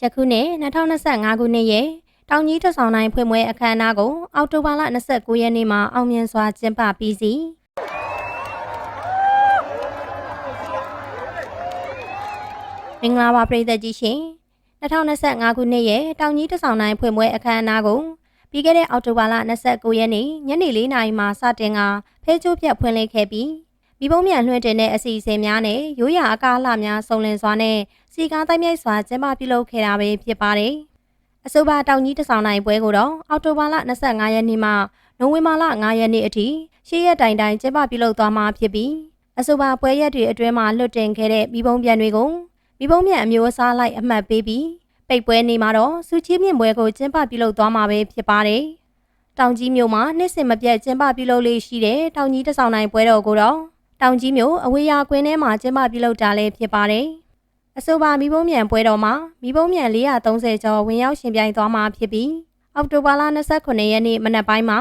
ယခုနှစ်2025ခုနှစ်ရဲ့တောင်ကြီးတဆောင်တိုင်းဖွင့်ပွဲအခမ်းအနားကိုအောက်တိုဘာလ29ရက်နေ့မှာအောင်မြင်စွာကျင်းပပြီးစီမင်္ဂလာပါပရိသတ်ကြီးရှင်2025ခုနှစ်ရဲ့တောင်ကြီးတဆောင်တိုင်းဖွင့်ပွဲအခမ်းအနားကိုပြီးခဲ့တဲ့အောက်တိုဘာလ29ရက်နေ့ညနေ4:00 နာရီမှာစတင်ကဖဲချိုးပြတ်ဖွင့်လှစ်ခဲ့ပြီးမိဘမြန်လွှင့်တင်တဲ့အစီအစဉ်များနဲ့ရိုးရာအကားအလှများစုံလင်စွာနဲ့စီကားတိုက်မြိုက်စွာကျင်းပပြုလုပ်ခဲ့တာပဲဖြစ်ပါတယ်။အဆိုပါတောင်ကြီးတဆောင်တိုင်းပွဲကိုတော့အောက်တိုဘာလ25ရက်နေ့မှနိုဝင်ဘာလ9ရက်နေ့အထိရှေ့ရက်တိုင်တိုင်ကျင်းပပြုလုပ်သွားမှာဖြစ်ပြီးအဆိုပါပွဲရက်တွေအတွင်းမှာလွှတ်တင်ခဲ့တဲ့မိဘမြန်တွေကိုမိဘမြန်အမျိုးအစားလိုက်အမှတ်ပေးပြီးပိတ်ပွဲနေ့မှာတော့စူချီးမြင့်ပွဲကိုကျင်းပပြုလုပ်သွားမှာပဲဖြစ်ပါတယ်။တောင်ကြီးမြို့မှာနှစ်စဉ်မပြတ်ကျင်းပပြုလုပ်လေးရှိတဲ့တောင်ကြီးတဆောင်တိုင်းပွဲတော်ကိုတော့တောင်ကြီးမြို့အဝေးရာကွင်းထဲမှာကျင်းပပြုလုပ်တာလည်းဖြစ်ပါတယ်။အဆိုပါမိဘမြန်ပွဲတော်မှာမိဘမြန်430ကျော်ဝင်ရောက်ရှင်ပြိုင်သွားမှာဖြစ်ပြီးအောက်တိုဘာလ29ရက်နေ့မနက်ပိုင်းမှာ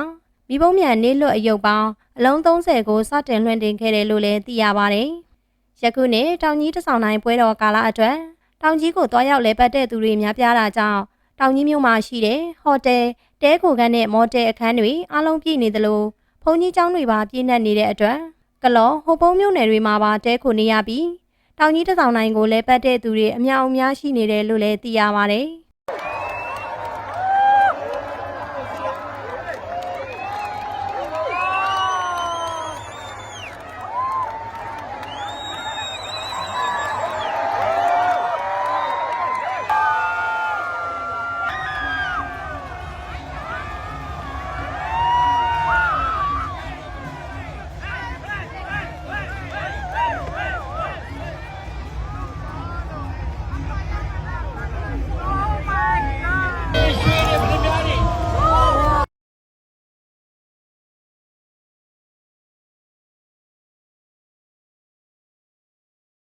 မိဘမြန်နေ့လွတ်အယုတ်ပေါင်းအလုံး30ကိုစတင်လွှင့်တင်ခဲ့တယ်လို့လည်းသိရပါတယ်။ယခုနှစ်တောင်ကြီးတဆောင်တိုင်းပွဲတော်ကာလအတွက်တောင်ကြီးကိုတွားရောက်လဲပတ်တဲ့သူတွေများပြားတာကြောင့်တောင်ကြီးမြို့မှာရှိတဲ့ဟိုတယ်တဲခိုခန်းနဲ့မော်တယ်အခန်းတွေအလုံးပြည့်နေသလိုဘုံကြီးကျောင်းတွေပါပြည့်နှက်နေတဲ့အတွက်ကလော်ဟိုပုံးမြို့နယ်တွေမှာပါတဲခိုနေရပြီးတောင်ကြီးတဆောင်တိုင်းကိုလဲပတ်တဲ့သူတွေအများအများရှိနေတယ်လို့လည်းသိရပါတယ်။